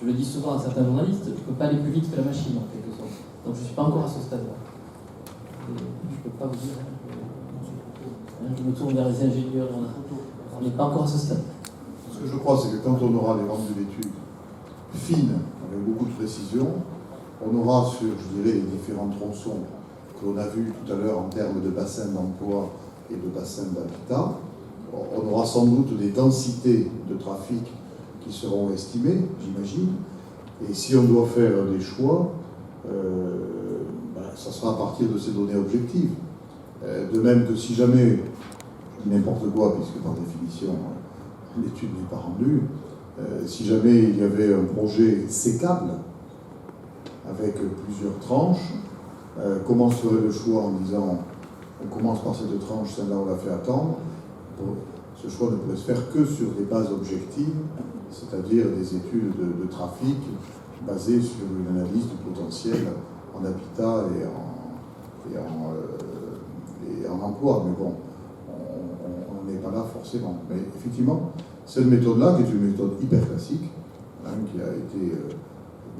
je le dis souvent à certains journalistes, je ne peux pas aller plus vite que la machine, en quelque sorte. Donc je ne suis pas encore à ce stade-là. Je ne peux pas vous dire. Je me tourne vers les ingénieurs. On n'est pas encore à ce stade. Ce que je crois, c'est que quand on aura les rendus d'études fines, avec beaucoup de précision, on aura sur, je dirais, les différents tronçons que l'on a vus tout à l'heure en termes de bassins d'emploi et de bassins d'habitat, on aura sans doute des densités de trafic qui seront estimées, j'imagine. Et si on doit faire des choix, ça sera à partir de ces données objectives. De même que si jamais, n'importe quoi, puisque par définition, l'étude n'est pas rendue, si jamais il y avait un projet sécable, avec plusieurs tranches, comment serait le choix en disant on commence par cette tranche, celle-là on la fait attendre? Ce choix ne pourrait se faire que sur des bases objectives, c'est-à-dire des études de trafic basées sur une analyse du potentiel en habitat et en emploi. Mais bon, on n'est pas là forcément. Mais effectivement, cette méthode-là, qui est une méthode hyper classique, qui a été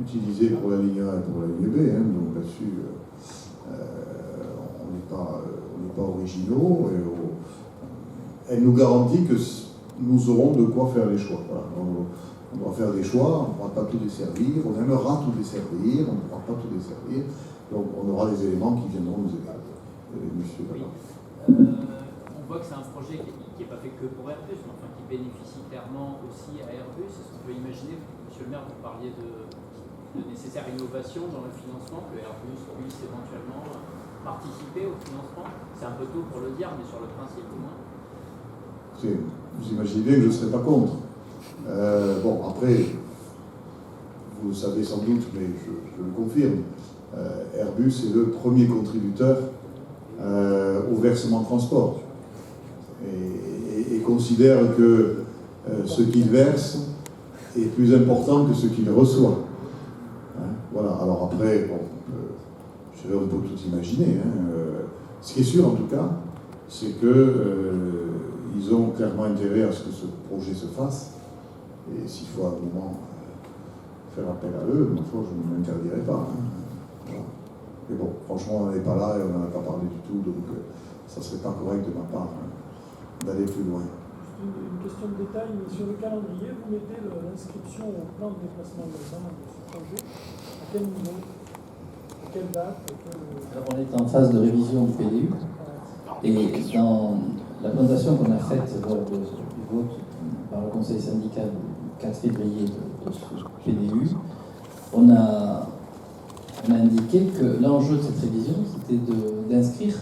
utilisée pour la ligne A et pour la ligne B, donc là-dessus, on n'est pas originaux. Elle nous garantit que nous aurons de quoi faire les choix. Voilà. On doit faire des choix, on ne pourra pas tout desservir, on aimera tout desservir, on ne pourra pas tout desservir, donc on aura des éléments qui viendront nous aider. Monsieur oui. On voit que c'est un projet qui n'est pas fait que pour Airbus, mais enfin qui bénéficie clairement aussi à Airbus. Est-ce qu'on peut imaginer, monsieur le maire, vous parliez de nécessaire innovation dans le financement, que Airbus puisse éventuellement participer au financement? C'est un peu tôt pour le dire, mais sur le principe au moins. Vous imaginez bien que je ne serais pas contre. Bon, après, vous le savez sans doute, mais je le confirme, Airbus est le premier contributeur au versement transport et considère que ce qu'il verse est plus important que ce qu'il reçoit. Voilà, alors après, bon, on peut tout imaginer. Ce qui est sûr en tout cas, c'est que ils ont clairement intérêt à ce que ce projet se fasse. Et s'il faut à un moment faire appel à eux, ma foi, je ne m'interdirai pas. Voilà. Mais bon, franchement, on n'est pas là et on n'en a pas parlé du tout, donc ça ne serait pas correct de ma part d'aller plus loin. Juste une question de détail, mais sur le calendrier, vous mettez l'inscription au plan de déplacement de ce projet. À quel niveau? À quelle date? Alors, on est en phase de révision du PDU. Et dans la présentation qu'on a faite lors du vote par le Conseil syndical du 4 février de ce PDU, on a indiqué que l'enjeu de cette révision, c'était d'inscrire,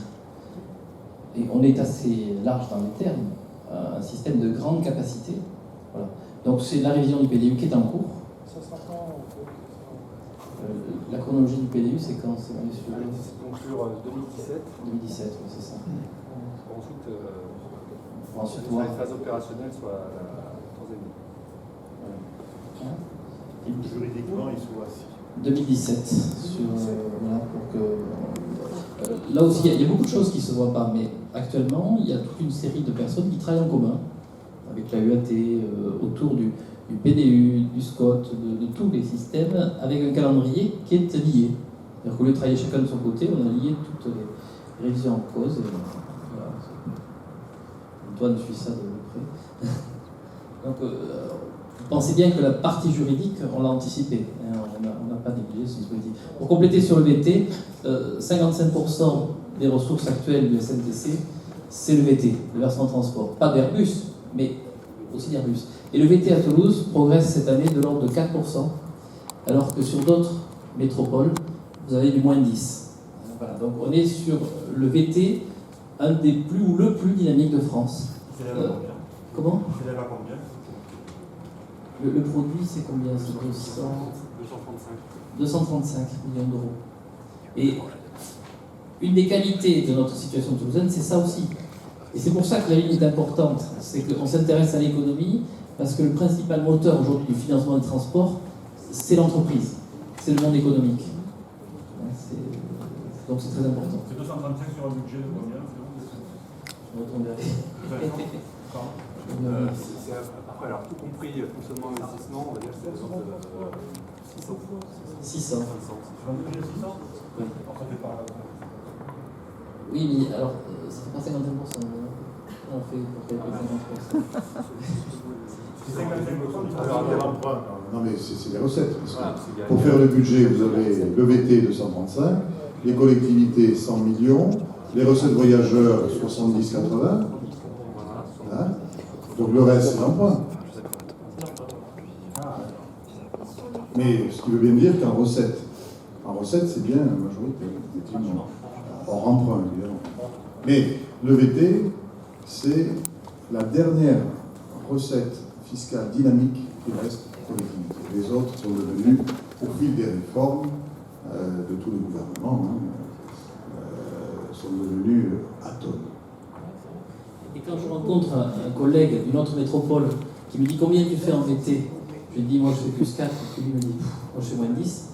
et on est assez large dans les termes, un système de grande capacité. Voilà. Donc c'est la révision du PDU qui est en cours. Ça sera quand? La chronologie du PDU, c'est quand? C'est conclure 2017. 2017, oui, c'est ça. Ensuite, la phase opérationnelle soit la troisième. Juridiquement, ils sont assis. 2017, voilà, pour que... là aussi, il y a beaucoup de choses qui ne se voient pas, mais actuellement, il y a toute une série de personnes qui travaillent en commun, avec la UAT, autour du PDU, du SCOT, de tous les systèmes, avec un calendrier qui est lié. C'est-à-dire qu'au lieu de travailler chacun de son côté, on a lié toutes les révisions en cause. Et, voilà, Antoine suit ça de près. Donc, pensez bien que la partie juridique, on l'a anticipé. Hein, on n'a pas négligé ce dispositif. Pour compléter sur le VT, 55% des ressources actuelles du SNTC, c'est le VT, le versement transport. Pas d'Airbus, mais aussi d'Airbus. Et le VT à Toulouse progresse cette année de l'ordre de 4%, alors que sur d'autres métropoles, vous avez du moins 10%. Voilà, donc on est sur le VT, un des plus ou le plus dynamique de France. C'est là combien? Comment? C'est là combien? Le produit, c'est combien? C'est 235 millions d'euros. Et une des qualités de notre situation toulousaine, c'est ça aussi. Et c'est pour ça que la ligne est importante. C'est qu'on s'intéresse à l'économie, parce que le principal moteur aujourd'hui du financement des transports, c'est l'entreprise, c'est le monde économique. Donc c'est très important. C'est 235 sur un budget de combien? Je retourne vers Après, alors tout compris, fonctionnement, investissement, on va dire que c'est de 600. 600. 500. Oui. Oui, mais alors, ça fait pas 51%. On fait pour faire 50%. Alors, il y a l'emprunt. Non, mais c'est les recettes. Parce que Voilà, pour faire le budget, vous avez le VT 235, les collectivités 100 millions, les recettes voyageurs 70-80. Hein, donc le reste, c'est l'emprunt. Mais ce qui veut bien dire qu'en recette, c'est bien la majorité, effectivement. Hors emprunt, évidemment. Mais le VT, c'est la dernière recette fiscale dynamique qui reste collectivité. Les autres sont devenus, au fil des réformes de tous les gouvernements, sont devenus atomes. Et quand je rencontre un collègue d'une autre métropole qui me dit combien tu fais en VT, je lui dis moi je fais plus 4, et lui me dit moi je fais moins 10,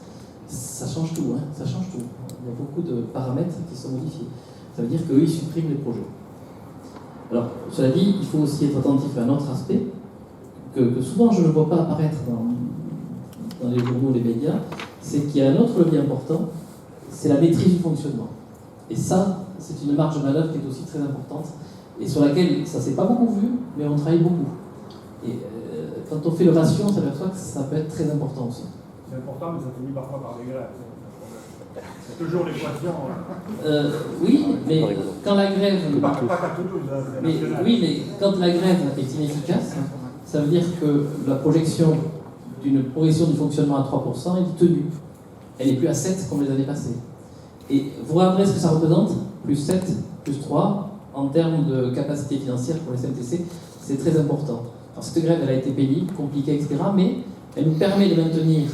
ça change tout, hein, ça change tout. Il y a beaucoup de paramètres qui sont modifiés. Ça veut dire qu'eux ils suppriment les projets. Alors, cela dit, il faut aussi être attentif à un autre aspect que souvent je ne vois pas apparaître dans les journaux, les médias, c'est qu'il y a un autre levier important, c'est la maîtrise du fonctionnement. Et ça, c'est une marge de manœuvre qui est aussi très importante et sur laquelle ça ne s'est pas beaucoup vu, mais on travaille beaucoup. Et quand on fait le ratio, on s'aperçoit que ça peut être très important aussi. C'est important, mais ça finit parfois par des grèves. C'est toujours l'équation. Oui, mais quand la grève... Pas qu'à Toulouse, c'est national. Oui, mais quand la grève est inefficace, ça veut dire que la projection d'une progression du fonctionnement à 3% est tenue. Elle n'est plus à 7 comme les années passées. Et vous regardez ce que ça représente, plus 7, plus 3, en termes de capacité financière pour les CMTC, c'est très important. Alors cette grève, elle a été pénible, compliquée, etc., mais elle nous permet de maintenir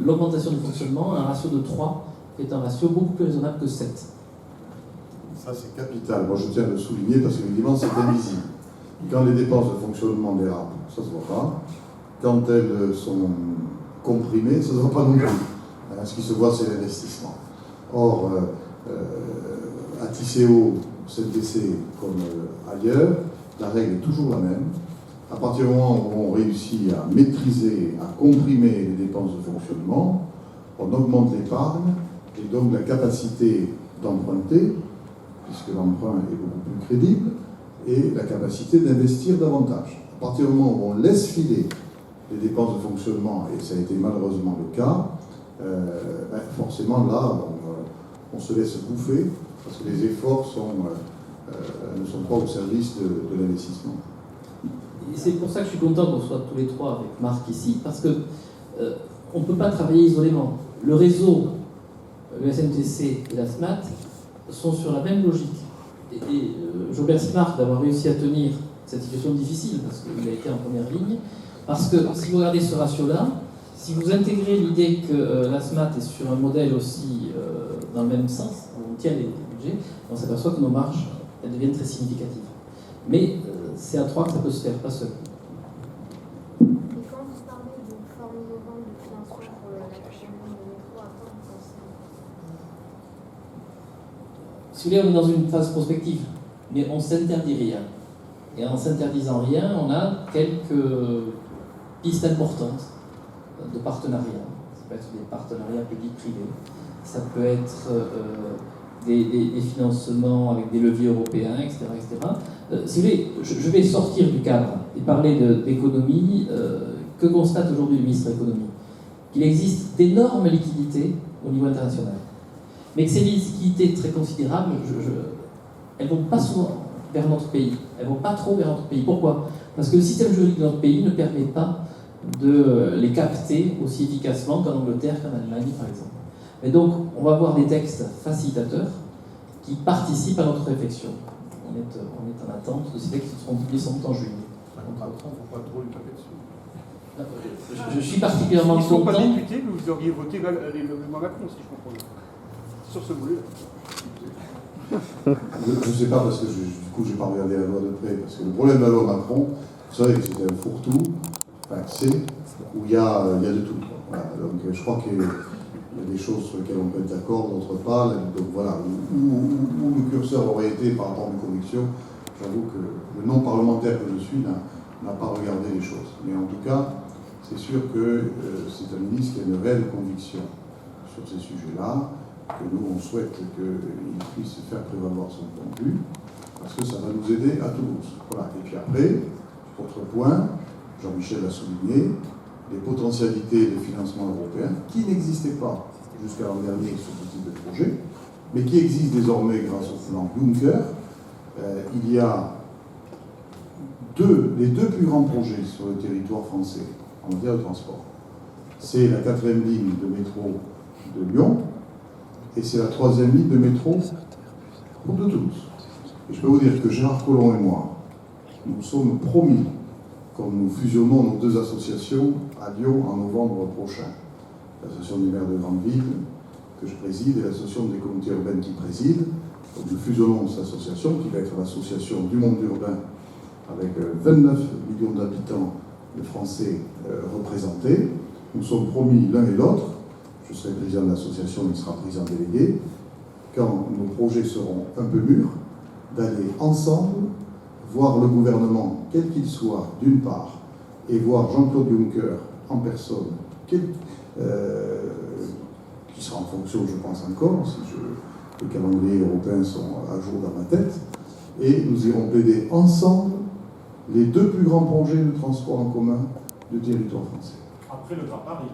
l'augmentation du fonctionnement à un ratio de 3, qui est un ratio beaucoup plus raisonnable que 7. Ça, c'est capital. Moi, je tiens à le souligner parce qu'évidemment, c'est invisible. Quand les dépenses de fonctionnement dérapent, ça ne se voit pas. Quand elles sont comprimées, ça ne se voit pas non plus. Ce qui se voit, c'est l'investissement. Or, à Tisséo, CMTC comme ailleurs, la règle est toujours la même. À partir du moment où on réussit à maîtriser, à comprimer les dépenses de fonctionnement, on augmente l'épargne et donc la capacité d'emprunter, puisque l'emprunt est beaucoup plus crédible, et la capacité d'investir davantage. À partir du moment où on laisse filer les dépenses de fonctionnement, et ça a été malheureusement le cas, forcément là, on se laisse bouffer, parce que les efforts ne sont pas au service de l'investissement. Et c'est pour ça que je suis content qu'on soit tous les trois avec Marc ici, parce que on ne peut pas travailler isolément. Le réseau, le SMTC et la SMAT sont sur la même logique. Et je remercie Marc d'avoir réussi à tenir cette situation difficile, parce qu'il a été en première ligne. Parce que si vous regardez ce ratio-là, si vous intégrez l'idée que la SMAT est sur un modèle aussi dans le même sens, où on tient les budgets, on s'aperçoit que nos marges elles deviennent très significatives. Mais c'est à 3 que ça peut se faire, pas seul. Et quand vous parlez d'une forme innovante de financement pour l'actuellement de métro, à quoi vous pensez? Si vous voulez, on est dans une phase prospective, mais on ne s'interdit rien. Et en s'interdisant rien, on a quelques pistes importantes de partenariat. Ça peut être des partenariats publics-privés, ça peut être des financements avec des leviers européens, etc. Si vous voulez, je vais sortir du cadre et parler d'économie. Que constate aujourd'hui le ministre de l'économie? Qu'il existe d'énormes liquidités au niveau international. Mais que ces liquidités très considérables, elles ne vont pas souvent vers notre pays. Elles ne vont pas trop vers notre pays. Pourquoi? Parce que le système juridique de notre pays ne permet pas de les capter aussi efficacement qu'en Angleterre, qu'en Allemagne, par exemple. Et donc, on va avoir des textes facilitateurs qui participent à notre réflexion. On est en attente de ces textes qui seront publiés sans doute en juillet. Pourquoi trop le taper dessus? Je suis particulièrement Ils ne sont content. pas députés, mais vous auriez voté le mois Macron, si je comprends bien. Sur ce volet-là. Je ne sais pas, parce que du coup, je n'ai pas regardé la loi de près, parce que le problème de la loi Macron, vous savez que c'était un fourre-tout, où il y a de tout. Voilà. Donc je crois qu'il y a des choses sur lesquelles on peut être d'accord, d'autres pas. Donc voilà, où le curseur aurait été par rapport à une conviction, j'avoue que le non-parlementaire que je suis n'a pas regardé les choses. Mais en tout cas, c'est sûr que c'est un ministre qui a une réelle conviction sur ces sujets-là, que nous, on souhaite qu'il puisse faire prévaloir son point de vue, parce que ça va nous aider à Toulouse. Voilà. Et puis après, autre point, Jean-Michel l'a souligné, les potentialités de financement européen qui n'existaient pas jusqu'à l'an dernier sur ce type de projet, mais qui existent désormais grâce au plan Juncker. Il y a les deux plus grands projets sur le territoire français en matière de transport. C'est la 4e ligne de métro de Lyon et c'est la 3e ligne de métro de Toulouse. Et je peux vous dire que Gérard Collomb et moi, nous sommes promis, comme nous fusionnons nos deux associations à Lyon en novembre prochain, l'association des maires de grandes villes que je préside et l'association des communautés urbaines qui préside. Donc nous fusionnons cette association qui va être l'association du monde urbain avec 29 millions d'habitants de Français représentés. Nous sommes promis l'un et l'autre, je serai président de l'association, il sera président délégué, quand nos projets seront un peu mûrs, d'aller ensemble voir le gouvernement, quel qu'il soit, d'une part, et voir Jean-Claude Juncker en personne, qui sera en fonction, je pense encore, si les calendriers européens sont à jour dans ma tête, et nous irons plaider ensemble les deux plus grands projets de transport en commun du territoire français. Après le Grand Paris.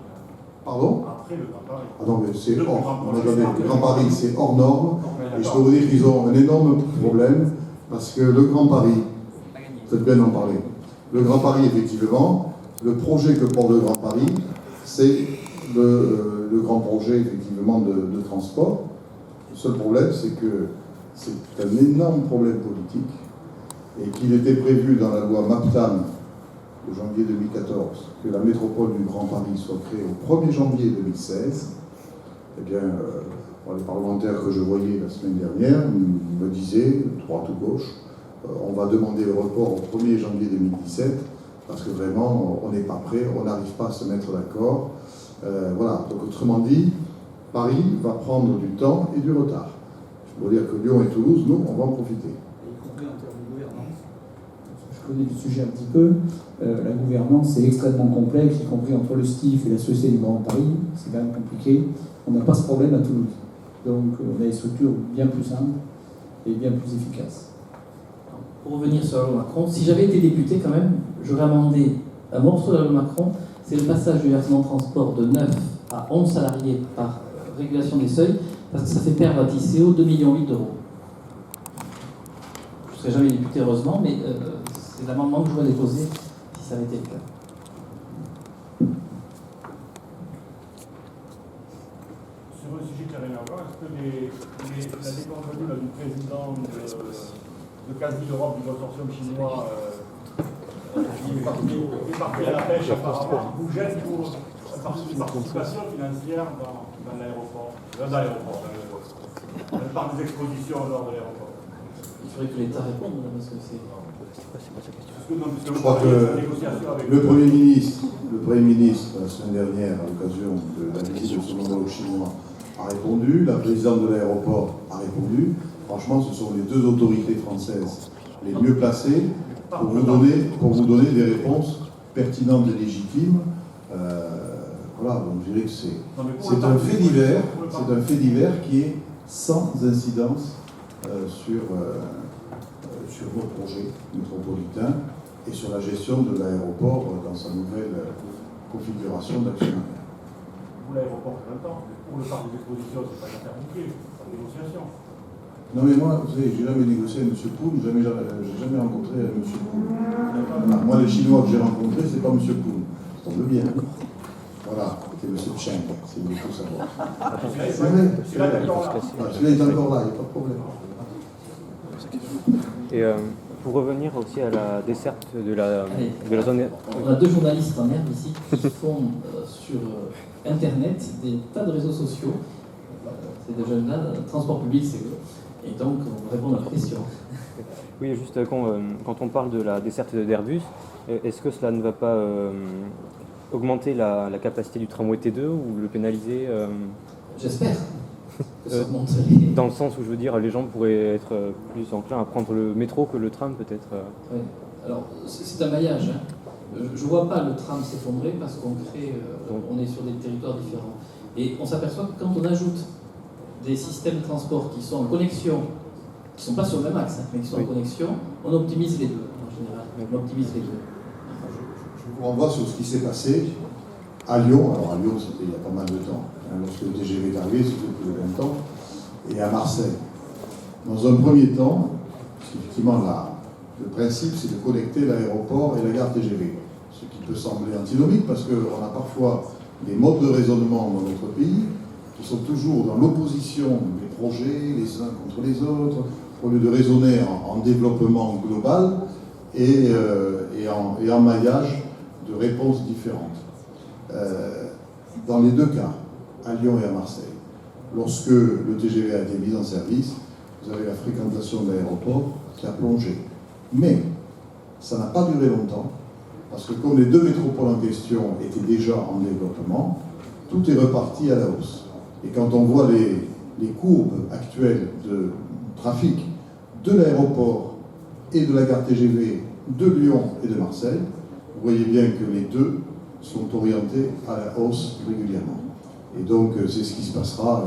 Pardon ? Après le Grand Paris. Ah non, mais c'est Le hors. Grand Le Grand Paris, c'est hors norme. Et je d'accord. peux vous dire qu'ils ont un énorme problème, parce que le Grand Paris, c'est bien d'en parler. Le Grand Paris, effectivement, le projet que porte le Grand Paris, c'est le grand projet, effectivement, de transport. Le seul problème, c'est que c'est un énorme problème politique et qu'il était prévu dans la loi MAPTAM de janvier 2014 que la métropole du Grand Paris soit créée au 1er janvier 2016. Eh bien, les parlementaires que je voyais la semaine dernière me disaient, de droite ou gauche, on va demander le report au 1er janvier 2017 parce que vraiment, on n'est pas prêt, on n'arrive pas à se mettre d'accord. Voilà, donc autrement dit, Paris va prendre du temps et du retard. Je peux dire que Lyon et Toulouse, nous, on va en profiter. Y compris en termes de gouvernance. Je connais le sujet un petit peu. La gouvernance, c'est extrêmement complexe, y compris entre le STIF et la Société du Grand Paris. C'est quand même compliqué. On n'a pas ce problème à Toulouse. Donc, on a des structures bien plus simples et bien plus efficaces. Pour revenir sur la loi Macron, si j'avais été député, quand même, j'aurais amendé un morceau de la loi Macron, c'est le passage du versement transport de 9 à 11 salariés par régulation des seuils, parce que ça fait perdre à TICO 2,8 millions d'euros. Je ne serai jamais député, heureusement, mais c'est l'amendement que je j'aurais déposé si ça avait été le cas. Sur un sujet qui n'a rien à voir, est-ce que la déconvenue du président de quasi l'Europe du consortium chinois qui est parti à la pêche apparemment vous gêne pour une participation financière dans l'aéroport, dans le parc des expositions au nord de l'aéroport? Il faudrait que l'État réponde, parce que c'est... Je crois que le Premier ministre, la semaine dernière, à l'occasion de la visite de son homologue chinois, a répondu, la présidente de l'aéroport a répondu. Franchement, ce sont les deux autorités françaises les mieux placées pour vous donner des réponses pertinentes et légitimes. Voilà, donc je dirais que c'est un fait divers qui est sans incidence sur vos projets métropolitains et sur la gestion de l'aéroport dans sa nouvelle configuration d'actionnariat. Pour l'aéroport, en même temps, pour le parc des expositions, c'est pas une affaire bouclée, c'est une négociation. Non mais moi, vous savez, j'ai jamais négocié avec M. Poon, j'ai jamais rencontré M. Poon. Voilà. Moi, les Chinois que j'ai rencontrés, c'est pas M. Poon. Ça tombe bien. Voilà, c'est M. Cheng, si vous voulez tout savoir. Celui-là est encore là, il n'y a pas de problème. Et pour revenir aussi à la desserte de la zone... On a deux journalistes en herbe ici qui font sur Internet des tas de réseaux sociaux. Ces deux jeunes-là, transport public, c'est eux. Et donc, on répond à la question. Oui, juste quand on parle de la desserte d'Airbus, est-ce que cela ne va pas augmenter la capacité du tramway T2 ou le pénaliser J'espère. que ça remonte les... Dans le sens où je veux dire, les gens pourraient être plus enclins à prendre le métro que le tram peut-être. Ouais. Alors, c'est un maillage. Hein. Je ne vois pas le tram s'effondrer parce qu'on crée, on est sur des territoires différents. Et on s'aperçoit que quand on ajoute des systèmes de transport qui sont en connexion, qui ne sont pas sur le même axe, hein, mais qui sont en connexion, on optimise les deux en général. On optimise les deux. Je vous renvoie sur ce qui s'est passé à Lyon. Alors à Lyon, c'était il y a pas mal de temps. Lorsque le TGV est arrivé, c'était plus de 20 ans. Et à Marseille. Dans un premier temps, effectivement, le principe, c'est de connecter l'aéroport et la gare TGV. Ce qui peut sembler antinomique parce qu'on a parfois des modes de raisonnement dans notre pays qui sont toujours dans l'opposition des projets, les uns contre les autres, au lieu de raisonner en développement global et en maillage de réponses différentes. Dans les deux cas, à Lyon et à Marseille, lorsque le TGV a été mis en service, vous avez la fréquentation de l'aéroport qui a plongé. Mais ça n'a pas duré longtemps, parce que comme les deux métropoles en question étaient déjà en développement, tout est reparti à la hausse. Et quand on voit les courbes actuelles de trafic de l'aéroport et de la gare TGV de Lyon et de Marseille, vous voyez bien que les deux sont orientés à la hausse régulièrement. Et donc c'est ce qui se passera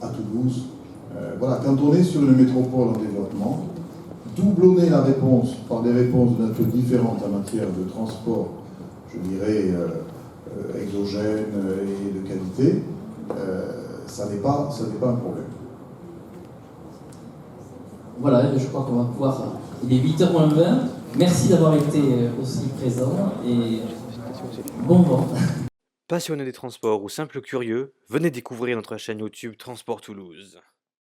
à Toulouse. Voilà, quand on est sur une métropole en développement, doublonner la réponse par des réponses de nature différente en matière de transport, je dirais exogène et de qualité, ça n'est pas un problème. Voilà, je crois qu'on va pouvoir... Il est 8h20. Merci d'avoir été aussi présent et bon vent. Passionné des transports ou simple curieux, venez découvrir notre chaîne YouTube Transport Toulouse.